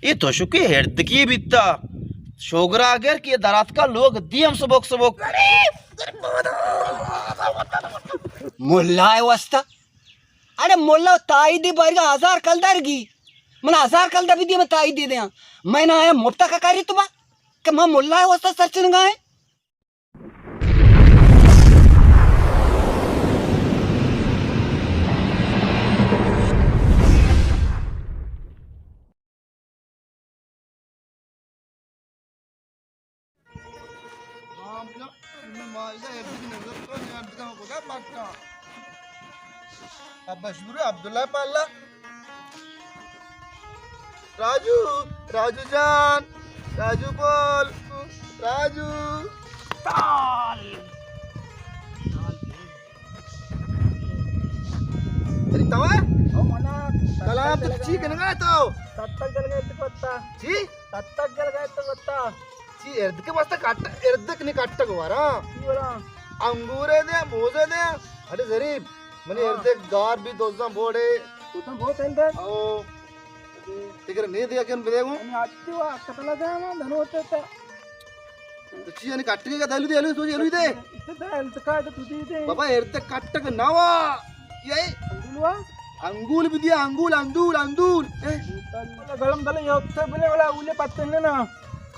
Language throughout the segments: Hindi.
ये तो शुक्र हेड की बित्ता शोगरा अगर की दरात का लोग दियम सबक सबक मुल्ला वस्ता अरे मुल्ला ताई दी बरगा 1000 कलदार गी मन 1000 कलदा भी दी मैं ताई दे दे मैं ना आया मुफ्ता का कारी तुबा कि मैं मुल्ला वस्ता सर्चन गाए अब्दुल्ला पाल्ला राजू राजू जान राजू बोल राजू अरे तवा कला तो ची कनगा तो तत्तक जल गए तो कोत्ता ची तत्तक जल गए तो कोत्ता ची एर्दके मस्त काट एर्दक नि काट गोवारा इवरा अंगूरे दे मोजे दे अरे जरीब मने एर्दक गार भी दोजा बोडे तू तो बहुत हेल्दर ओ तिकडे ने दिया केन बेदेगो आणि आत्ती वा कटला जा ना धन होते तर ची आणि काटके का दालू दे आलू सोजी आलू दे इथे हेल्थ काय तर तुझी इथे बाबा एर्दक काटक नावा ये अंदुलवा अंगूल भी दिया अंगूल अंदूल अंदूल गलम गले योत्ते बिले वाला उले पत्ते ने ना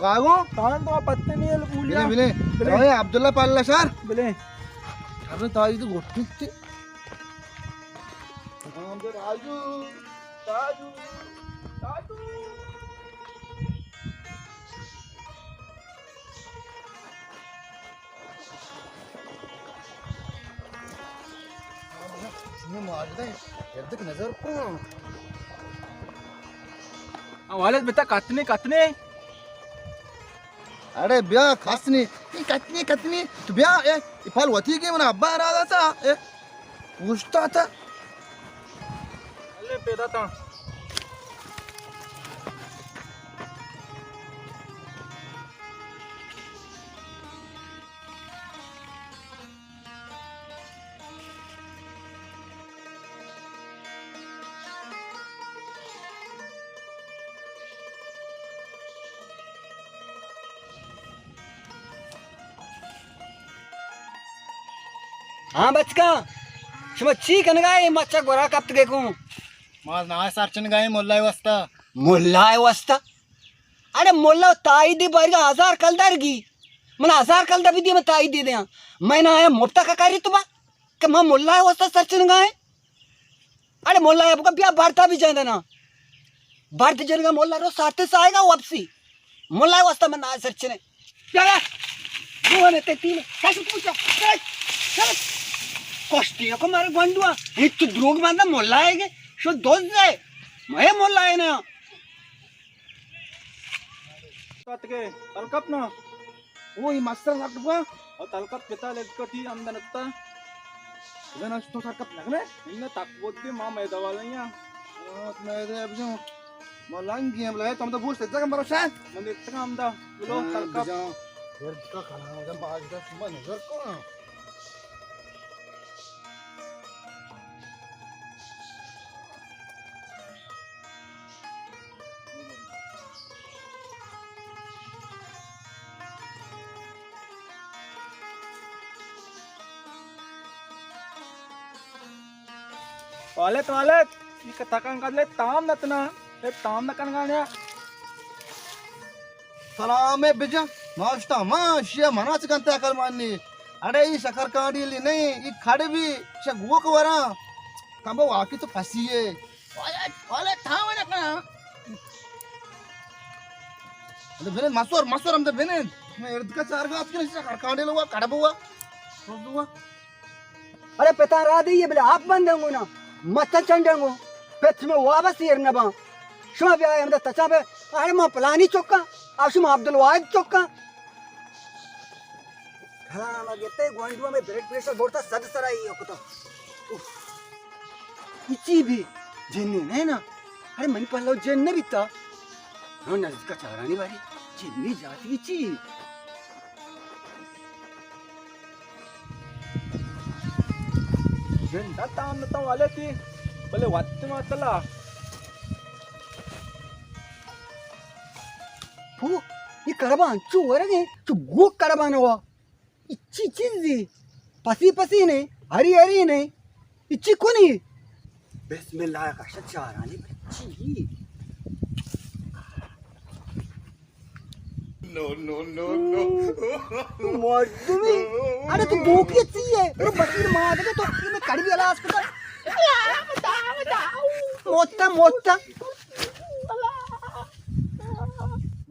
कागो तान तो पत्ते नहीं है उले बिले ओए अब्दुल्ला पाल्ला सर बिले अरे ताई तो गोट्टी हम तो राजू राजू राजू ये मार दे एर्दक नजर को वाले बेटा कतने अरे ब्या खासनी कतनी तू ब्या ए इफाल होती की मना अब्बा राजा था ए पूछता था अरे पेदा था हाँ बचका शुमा ची कनगाए मच्चा गोरा कप्त के को माज ना सारचन गाय मोल्ला वस्ता मुल्ला वस्ता अरे मुल्ला ताई दी बरगा 1000 कलदार गी मन 1000 कलदा भी दी मैं ताई दे दे मैं ना आया मुफ्ता का कारी तुबा कि मैं मुल्ला वस्ता सर्चन गाए अरे मुल्ला आपका ब्याह बढ़ता भी जाए ना बढ़ते जनेगा मुल्ला रो साथे से आएगा वापसी मुल्ला वस्ता मैं ना सर्चने क्या वो ने ते तीन कैसे पूछो चल कष्टी को मारे गंडुआ एक तो द्रोग बांधा मुल्ला आएगे शो दोस्त जाए मैं मुल्ला है ना कतके तलकप ना वो ही मास्टर साकबा और तलकप पिता लेकती आमदनत्ता इधर तो साकब लगने इन्ने तकबोद्दी मां मैं दवा लैया मैं दे अब जो मोलांगी हम लगे तुम तो भूल सकते हैं भरोसा मंदिर तक आमदा बोलो तलकप फिर का खाना जब आज का सुबह नजर को वालेत ये कथाकन काढले ताम नतना हे ताम नकन गाण्या सलाम है बिजा नाश्ता माशिया मनाच कंता कर माननी अरे ये शकर कांडीली नहीं ये खाड़े भी शगुओ को वरा तंबो वाकी तो फंसी है वाले ठाव ना का अरे बेने मसोर हम तो बेने मैं इर्द का चार का आपके शकर कांडे लोगा कड़बुआ रोदुआ अरे पता रा दी ये बोले आप बंदेंगो ना मत चंडेंगो पेट में वापस ये ना बा शुमा भी आए हम तो तचा पे अरे मां पलानी चौका आशुमा अब्दुल वाहिद चौका घरा लगते गोंडुआ में ब्लड प्रेशर बढ़ता सद सराई हो तो इची भी जेन्ने नहीं ना अरे मन पल्लो जेन्ने भी था नो नजर का चारानी वाली जेन्ने जाती इची झंडा ताम नता वाले ती बोले वात्ते मातला फू ये करबान चू वरगे चू गो करबान वा इच्ची चीज़ी पसी पसी ने हरी हरी ने इच्ची कोनी बिस्मिल्लाह का शचारानी बच्ची मर्दमी अरे तू भूखी चाहिए अरे बकीर मार दे तो मैं कड़वी वाला अस्पताल मोटा मोटा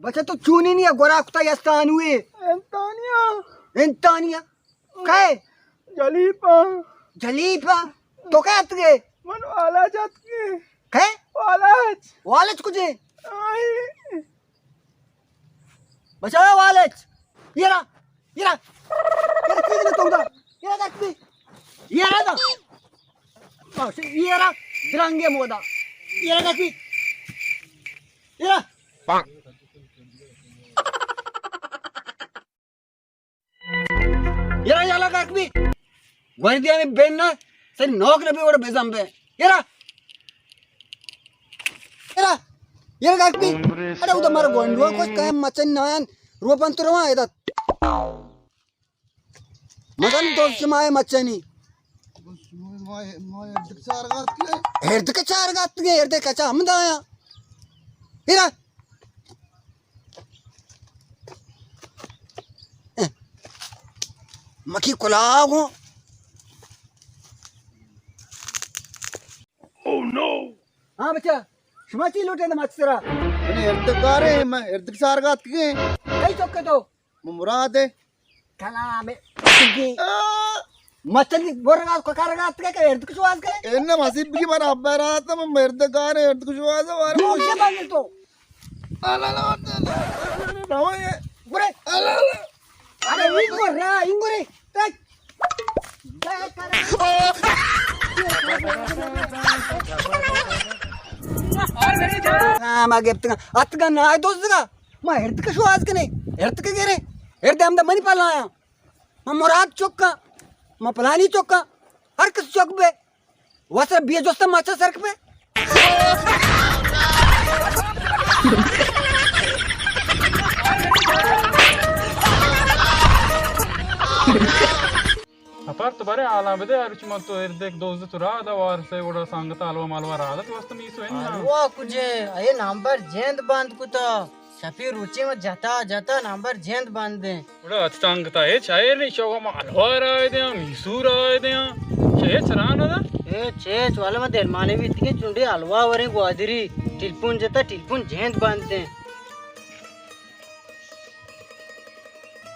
बच्चा तो चूनी नहीं है गोरा कुत्ता यस्तान हुए एंतानिया काय जलीपा जलीपा तो क्या तुझे मन वाला जात के काय वालाच वालेच कुछ आई बचाओ वालेच ये रहा किसी ने तोड़ा ये रहा किसी ये रहा था ये रहा द्रंगे मोदा ये रहा किसी ये रहा ये रहा का किसी वर्दिया में बेनना सर नौक ने भी वो बेजम पे ये रहा किसी अरे उधर मारो गोंडुआ कुछ कहे मचन नायन रोपन तो रवा इधर मगन दोस्त माये मचनी हृदय के चार गात के हृदय का चा हम दाया हिरा मक्खी कुलाव हो ओह नो हाँ बच्चा शुमाची लूटे ना मच्छरा अरे इर्तकारे मैं इर्तकार गात के कई चौके तो मुराद है कलाम मच्छर बोरगात को कारगात के इर्द कुछ वाज करे इन्ने मसीब की बराबर आता मैं इर्तकार है इर्द कुछ वाज है मुझे बांगे तो अला ला ना ये बुरे अरे इंगो रे मागे अतगा ना दोस्तगा मा हृदय का शुआज के नहीं हृदय के गेरे हृदय हम मनी पालाया मा मुराद चौका मा पलानी चौका हर किस चौक पे वसर बिया दोस्त माचा सरक पे ಅಪಾರ್ಥ ಬರೇ ಆಲಾಬದೆ ಅರುಚಿ ಮತ್ತು ಇರ್ದೆಕ್ ದೋಸ್ತ ತುರಾದ ವಾರಸೆ ಓಡ ಸಂಗತ ಅಲ್ವಾ ಮಲ್ವಾ ರಾದ ವಸ್ತು ಮೀಸು ಎನ್ನ वो कुछ ये नंबर जेंद बांध को तो शफी रुचि में जाता नंबर जेंद बांध दे ಓಡ ಸಂಗತ ಏ ಚಾಯರ್ನಿ ಶೋಗ ಮ ಅಲ್ವಾ ರಾಯದೆ ಮೀಸು ರಾಯದೆ ಚೇ ಚರಾನದ ए चेच वाले में देरमाने भी इतने चुंडी हलवा वरे ग्वादरी टिलपुन जता टिलपुन जेंद बांध दे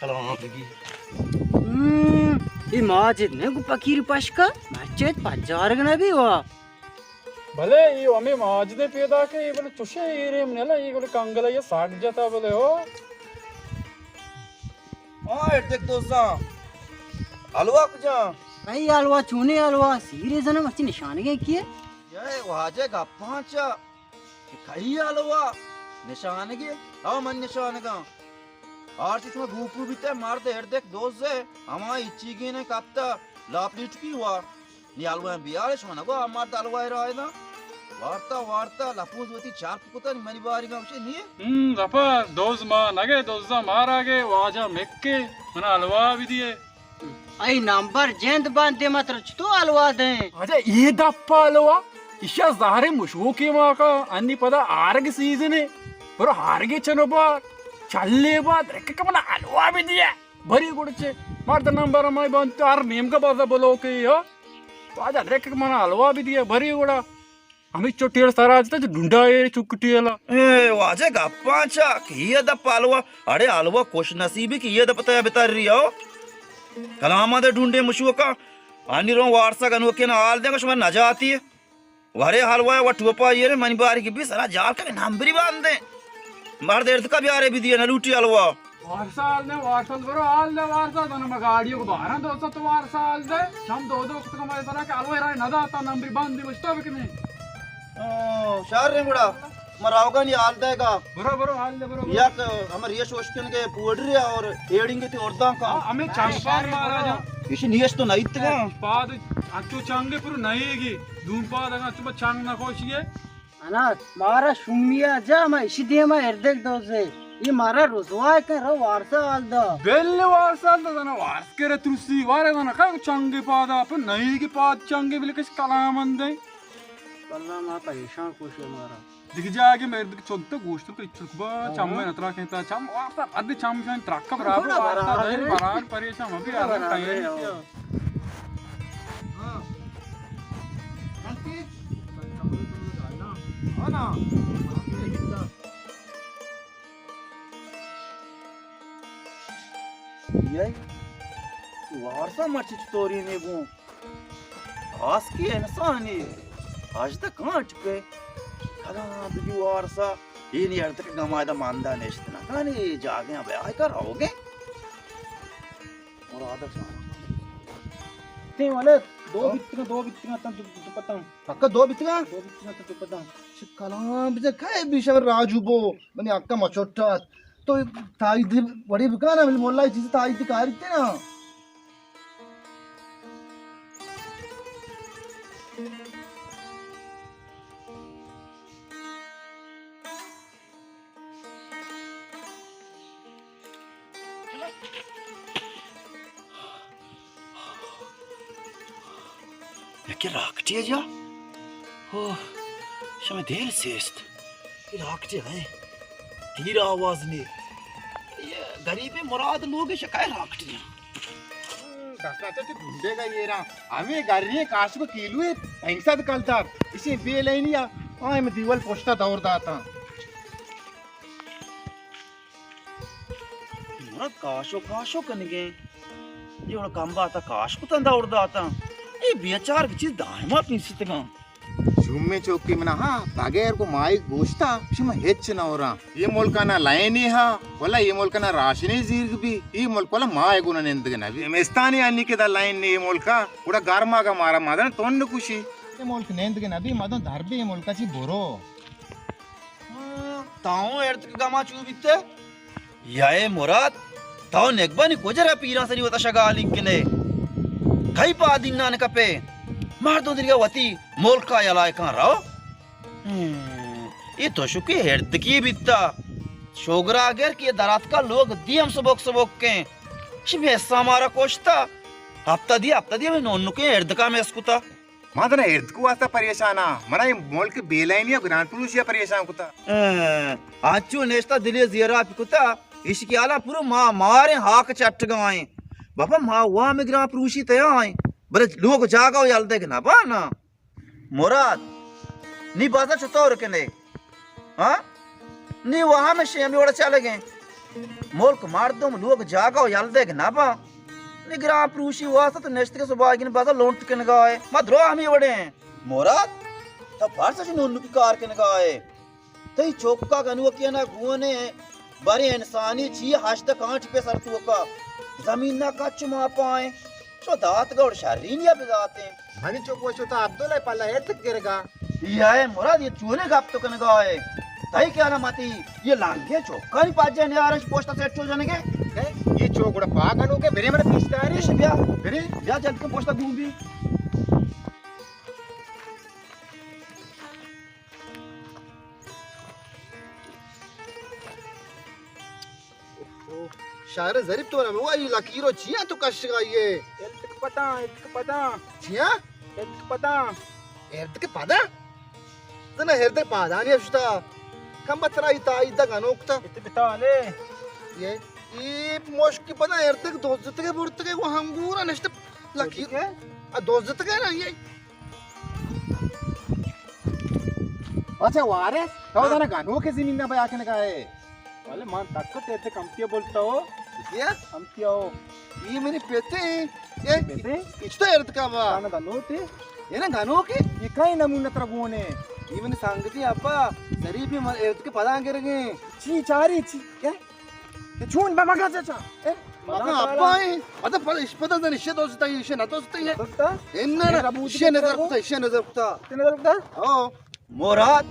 कलाम की ये माजिद ने को पकीर पशका मचेत पजार गना भी हुआ भले ಈ ಒಮ್ಮೆ ಮಾಜದೆ ಪೇದಾಕೆ ಇವಳು ತುಷೆ ಏರೆ ಮನೆಲ್ಲ ಈಗಲು ಕಂಗಲಯ್ಯ ಸಾಗ್ ಜತಾ ಬಲೆ ಓ हां इर्दक दोस्ता हलवा कुछ कई हलवा चूने हलवा सीरियस ना मच्छी निशान के किए ये वाजे का पांचा कई हलवा निशान के आओ मन निशान का और इसमें भूपू भी ते मार दे इर्दक दोस्त से हमारा इच्ची की ने कापता लापलीट की हुआ नी हलवा बियाले शमना को हमार हलवा रहा है ना वार्ता लपूज होती चार पुकुता नी मनी बारी का उसे नहीं ರಪ ದೋಸ್ ಮಾ ನಗೆ ದೋಸ್ತ ಮಾರಾಗೆ ವಾಜಾ ಮೆಕ್ಕೆ ಮನ ಹಲ್ವಾ ಬಿದಿಯೆ आई नंबर जेंद बांध दे मात्र तो हलवा दे ಅದೇ ಈ ದಪ್ಪ ಹಲ್ವಾ ಇಶಾ ዛሬ ಮುಶೋಕೆ ಮಾಕ ಅನ್ನಿ ಪದ ಆರಗೆ ಸೀಸನೆ ಬರೋ ಹಾರಗೆ ಚನೋಬ ಚಲ್ಲೆ ಬಾ ರೆಕ್ಕ ಮನ ಹಲ್ವಾ ಬಿದಿಯೆ ಬರಿ ಗುಡಚೆ ಮಾಡ್ದ ನಂಬರ್ ಮೈ ಬಂತು ಆರ್ ನೇಮಕ ಬಾದ ಬಲೋಕೆ ಯೋ ವಾಜಾ ರೆಕ್ಕ ಮನ ಹಲ್ವಾ ಬಿದಿಯೆ ಬರಿ ಗುಡ अमित चोटी सारा आज तक ढूंढा ये चुकटी वाला ए वाजे का पांचा की ये दप हलवा अरे हलवा खुश नसीबी की ये दप तया बता रही हो कलामा दे ढूंढे मुशुआ का आनी रो वारसा गनो के ना आल दे कुछ मन न जाती है वारे हलवा व टोपा ये रे मनी बारी की भी सारा जाल का नंबरी बांध दे मार देर का भी आरे भी दिया न लूटी हलवा वारसा बरो आल दे वारसा तो नम गाड़ियों को बाहर दोस्त तो वारसा आल दे हम दो वक्त का मैं सारा के हलवा रहा नदा आता नंबरी बांध दे बचता भी नहीं शार रे गुड़ा मरावगा नी आल देगा बरो हाल दे बरो या हमर ये सोचकन के पुडरी और एडिंग के औरदा का हमें चंपार महाराजा इशी नियश तो नाही इतका पाद अच्छो चांगे पुर नाहीगी दून पाद अच्छो चांग ना कोशिये अना मारा शुमिया जा मैं इसी दिए मैं एर्देक दो से ये मारा रुजवा कर वारसा आल दो बेल्ले वारसाल दना वार्स करे तुसी वारे दना का चांगे पाद आप नाहीगी पाद चांगे बिल किस कलामंदे अल्लाह मा परेशान खुश है मारा दिख जाएगी मेरे चोंत गोश्त को इच्छुकबा चम्मे नतरा कहता चम वार्ता अद्दे चम शान ट्रक बराबर वार्ता दे बराबर परेशान अभी आ रहा है हां गलती हां ना ये वारसा मर्ची स्टोरी ने वो आस की इंसान है आज तक कहाँ चुके कला बिजू वारसा ये नहीं हर तक गमादा मानदा नेश्तना कहानी जागे अब आए कर आओगे और आदर ते वाले दो बित्तियां तन तू पता पक्का दो बितगा दो बित्तियां तू पता कलाम बिजे काय बिशवर राजूबो मने अक्का मचोट्टात तो ताई दी बड़ी बिकाना मिल मोल्ला चीज ताई दी कारते ना क्या राखती है जा हो शमे देर से इस्त ये राखती है धीरा आवाज ने ये गरीबी मुराद लोग शिकाय राखती है काकाचा ते ढूंढेगा ये रा आम्ही गारी काश को किलो है हिंसात कलतात इसे बे लाइनिया आय में दीवाल पोस्टा दौर दाता मुराद काशो कनगे ये और काम बाता काश को तंदा उड़ दाता ये बेचार की चीज दायमा पिंसित का झुम्मे चौकी में ना हाँ बागेर को माई गोश्ता शिमा हेच ना ओरा ये मोलका ना लायनी हा वला ये मोलका ना राशनी जीर्ग भी ये मोलका ला माई गुना नेंदगे ना भी मेस्तानी अन्नी के दा लाइन ने ये मोलका उड़ा गारमा का मारा मादन तोंड कुशी ये मोलक नेंदगे ना भी मादन धरबे ये मोलका ची बोरो ताऊ एर्त गमा चू बिते याए मुराद ताऊ नेगबानी कोजरा पीरा सरी वता शगा लिंकने कई पा दिन्ना ने कपे मार दो दिलिया वती मोल का यलाय कहां राव ये तो शुकी हेर्द की बित्ता शोगरा अगर की दरात का लोग दियम सबोक के शिवे हमारा कोश्ता हफ्ता दिया मैं नोन्नु के हेर्द का मैं स्कुता मादना एर्द को वास्ता परेशाना मना ये मोल के बेलाइनिया ग्रांड पुलिसिया परेशान कुता आचू नेस्ता दिले जियरा पिकुता इसकी आला पूरा मारे हाक चट गए बाबा माँ वहाँ में ग्राम पुरुषी तय आए बरे लोग जागा याल देख ना बा ना मुराद नी बाजा चतौर के ने हाँ नी वहाँ में शेम ओड़ा चले गए मोल्क मार दो लोग जागा याल देख ना बा नी ग्राम पुरुषी हुआ तो नेस्ट के सुबह की बाजा लोंट के नगाए मत रो हम बड़े मुराद तब बार सच नोन्नु की कार के नगाए तई चौका गनुआ किया ना गुने बड़े इंसानी छी हाश तक आंच पे सरतु का जमीन ना कच्च मा पाए सो दात गौड़ शरीनिया पे जाते मनी चौक वो छोटा अब्दुल्ला पाला है तक गिरेगा ये है मुराद ये चूने गाप तो कन गाए तई क्या ना माती ये लांगे चौका नहीं पाजे ने आरंज पोस्टा सेट चो जाने के ये चौक उड़ा पागल हो के बेरे मेरे पिस्ता रे ये ब्याह बेरे ब्याह जल्द के पोस्टा घूम भी शायर जरीब तो ना वो ये लकीरो छिया तो कश ये एल्क पता छिया एल्क पता एर्द के पादा तना हेर्द पादा नहीं अष्टा कम बतरा इता इदा गनोक्ता इते बिताले ये मोश की पता एर्द के दोस्त के बुर्त के वो हंगूरा नष्ट लकीर है आ दोस्त के ना ये अच्छा वारे तो ना गानो के जमीन ना बया के का है वाले मान तक तेरे कंपनी बोलता हो ये हम क्या हो ये मेरे पेते ये इच्छा एर्द का बा गाना नोटे ये ना गानो के ये कई नमूना तरगोने ये मैंने सांगती अब्बा जरीब ही एर्द के पता कर गए ची चारी ची क्या ये छून बाबा का चाचा मका अब्बा है अदा पर इस पता नहीं इसे दोस्त है इसे ना दोस्त है दोस्ता इन्ना ना इसे नजर कुता तेरे दोस्ता ओ मुराद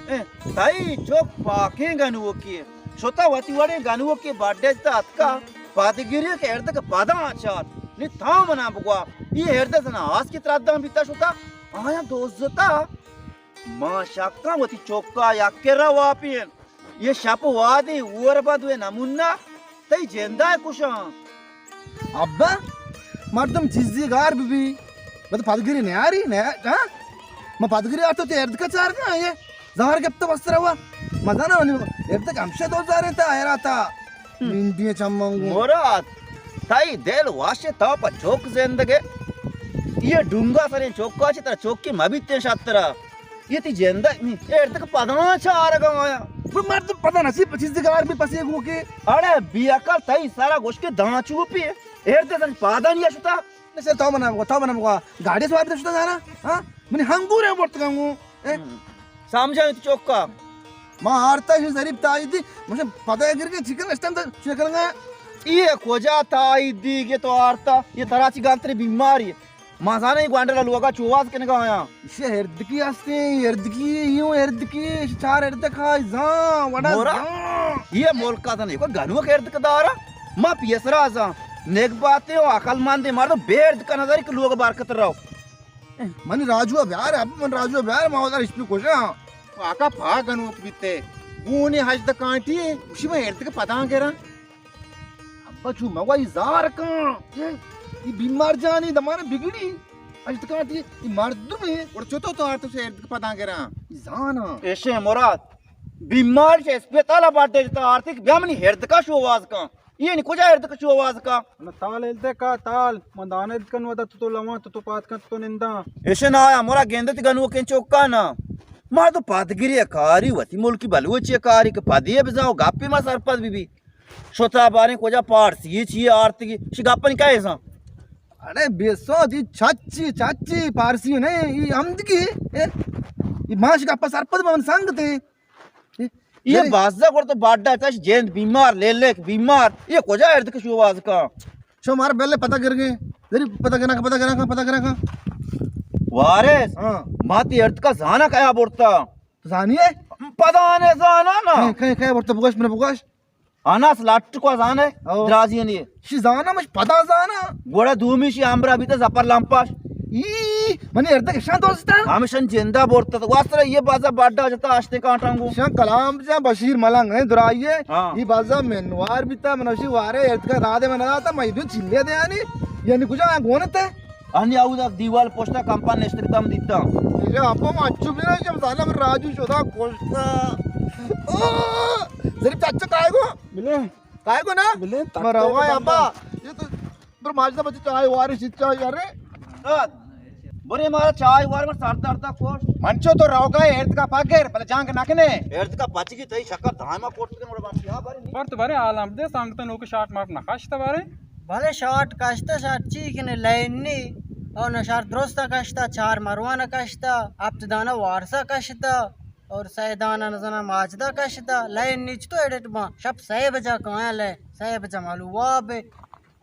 ताई चौक पाके गनुओ की छोटा वती वाले गनुओ के बर्थडे तात का पादगिरी के एर्द का पादा आचार नि था मना बगवा ये हेरते सना आज की त्रादम बिता शुता आया दोजता मा शक्का वती चोक्का याकेरा वापियन ये शप वादी ऊर बदवे नमुन्ना तई जेंदा है कुशा अब्बा मर्दम जिज्जी गार बिबी बद पदगिरी न्यारी ने हां म पदगिरी आतो ते एर्द का चार ना ये जार के तो वस्त्र हुआ मजा ना एर्द का हमसे दो जार था आया था इंडिया चम्मंगू मोरात ताई देल वाशे ता प चोक जिंदगे ये डुंगा सरे चोक्का ची तर चोक की मबिते शात्रा ये ती जेंदा एर्द का पदना चार गया मर्द पता नसीब जिज्जी गार भी पसी गो के अरे बियाका ताई सारा गोश के दांचू पे एर्द सन पादा नहीं शुता से तो मना गाड़ी स्वाद दे जाना हां मने हंगूरे बोलत गंगू समझा चोक्का मां आरता ही जरीब ताई थी मुझे पता है गिर के चिकन इस टाइम तक चिकन ये खोजा ताई दी के तो आरता ये तराची गांतरी बीमारी मासाने ही ग्वांडला लोगा चुवास के निका आया इसे हर्द की आस्ते हर्द की यूं हर्द की चार हर्द खा जा वड़ा मोरा ये मोल का था नहीं को गनुआ के हर्द का दारा मां पियसरा जा नेक बातें हो अकलमंद मार दो बेर्द का नजर के लोग बारकत रहो मन राजू ब्यार अब मन राजू ब्यार मावदार इसमें कोशा आका पागन वो बीते ऊने हज द कांटी उसी में हेरते के पता केरा अब्बा छु मवा इजार का ये बीमार जानी दमाने बिगड़ी आज तक आती ये मर्द में और चोतो तो आर तो से हेरते के पता केरा जाना ऐसे मोराद बीमार से अस्पताल बाटे तो आर्थिक ब्यामनी हर्द का शोवाज का ये नहीं कुछ हर्द का शोवाज का ताल हेल्ते का ताल मंदाने कन वदा तो लवा तो पात का तो निंदा ऐसे ना आया मोरा गेंदत गनु के चौका ना मार तो पातगिरी कारी वती मुल्की बलवची कारी के पादिए बजाओ गापी मा सरपत बीबी शोता बारे कोजा पारसी छी आरती शिगापन काय सा अरे बेसो दी चाची चाची पारसी ने ये हमद की ये माश का पा सरपत मन संगते ये बाजा को तो बाडा कश जेंद बीमार ले बीमार ये कोजा हर्द के शोवाज का शो मार पहले पता कर गए जरी पता करा वारेस हां माती हर्द का जाना कया बोलता जानिए पता ने जाना ना काय बोलता बुगाश मेरे बुगाश अनास लाट को जाने ओ. द्राजी ने शी जाना मच पता जाना गोड़ा धूमिशी आमरा भी तो जपर लंपाश ई मने अर्ध के शांत होस्ता हमेशा जिंदा बोलता तो वास्त्र ये बाजा बाडा जता आस्ते काटांगू शा कलाम जा बशीर मलंग ने दुराइए हाँ. ई बाजा मेनवार बिता मनशी वारे अर्ध का रादे में ना था मैदु चिल्ले दे यानी यानी कुछ गोनते आणि आउदा दीवाल पोस्टा कंपनी नेस्त्रितम दित्ता ये आपो अच्छु भी ना जब साला में राजू शोधा कोस्ता ओ जरी चाचा काय को ना मिले मरवा अब्बा ये तो पर माझा बच्चे चाय वारे शिक्षा यार बरे मारा चाय वार में सारता अरता कोस मंचो तो राव का हेरते का पागेर पहले जांग नाकने एर्द का पाची की तई शक्कर धामा कोट के मोर बाप या बारे बर्त बारे आलम दे सांगता नो के शाट माप नकाशता बारे भले शॉर्ट कष्टा शॉर्ट चीकने लाइननी और न शॉर्ट द्रोस्ता कष्टा चार मरवाना कष्टा अब्तदाना वारसा कष्टा और सैदाना नजना माजदा कष्टा लाइन नीच तो एडिट बा शब सही बजा कहां ले सही बजा मालूम वाबे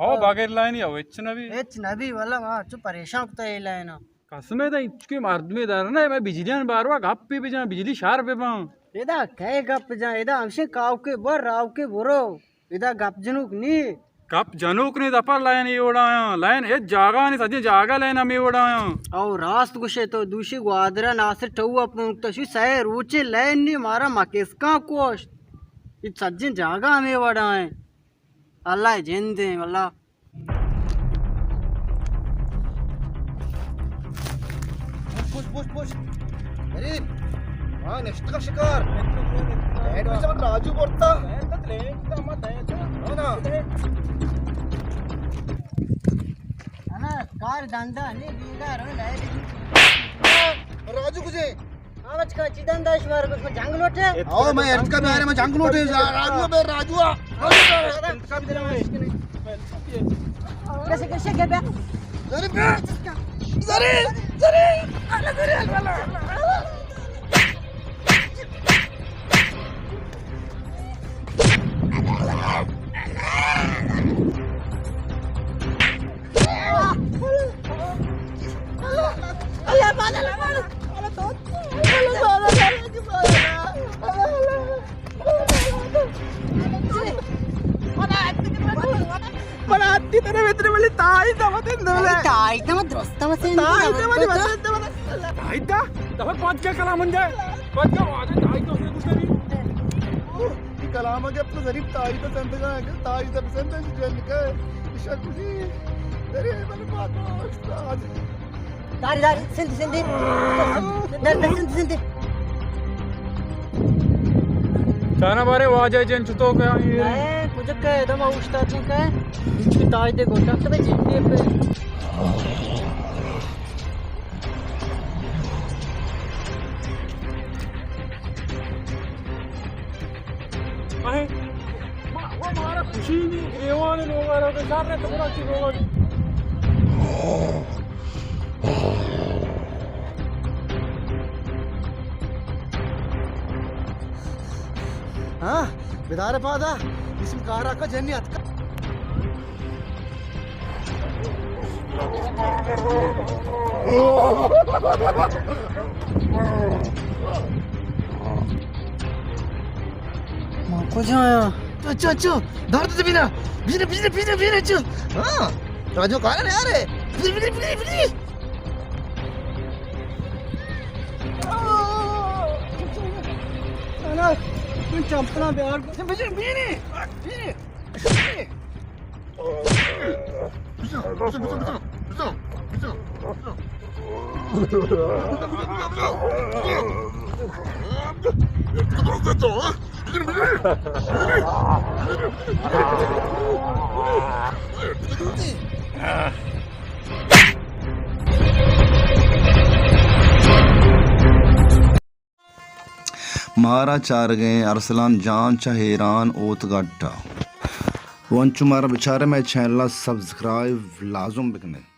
ओ बागेर लाइन या वेच नबी एच नबी वाला हां चु परेशान तो ये लाइन कसमे दा इचके मर्द में दार ना मैं बिजलियां बारवा गप पे जा बिजली शार पे बा इदा कहे गप जा इदा हमसे काव के बर राव के बुरो इदा गप जनुक नी कप जनूक ने दपर लाइन ये उड़ाया लाइन ए जागा ने सजे जागा लाइन हमें उड़ाया और रास्त गुशे तो दूषी ग्वादरा नासिर टऊ अपन तो शी सहे रूचे लाइन नी मारा मकेस का कोश इत सज्जे जागा हमें वड़ाए अल्लाह जिंदे अल्लाह पुश अरे हां नेक्स्ट का शिकार हेड में जब राजू बोलता हो ना अना कार धंधा नहीं बीगा रो डायरेक्ट राजू कुछ आवाज का चिदंदाश मार को जंग लोटे आओ मैं अर्थ का बारे में जंग लोटे राजू बे राजू का भी देना कैसे कैसे के बे जरे Mana गट्टी तेरे वेतरे वाली ताई दमते दमले ताई दम द्रोस्ता मसे ताई दमले ताईदा दफा पांच क्या कला मन जाए पांच क्या आवाज है ताई तो उसने कुछ नहीं कलाम के अपने गरीब ताई तो संत का है ताई सब संत जल के शकुजी तेरे वाली बात आज दारी दारी सिंधी सिंधी दर सिंधी सिंधी चाना बारे वाजा जन चुतो क्या ये मैं कुछ कह दम उस्ताद ने कह इच ताई दे गोटा तो जिंदगी पे आहे वो हमारा खुशी नहीं रेवाने लोग आ रहे साथ में थोड़ा सी लोग हाँ बिदारे पादा इसम कारा का जन्नी अतका मां को जाया अच्छा अच्छा दर्द से बिना बिना बिना बिना बिना अच्छा हाँ राजू कहाँ है यार बिना बिना बिना बिना अरे तू चंपला बिहार बिना बिना मारा चार गए अरसलान जान चहेरान ओत गट्टा वंचु मारा बेचारे मैं चैनल सब्सक्राइब लाजुम बिकने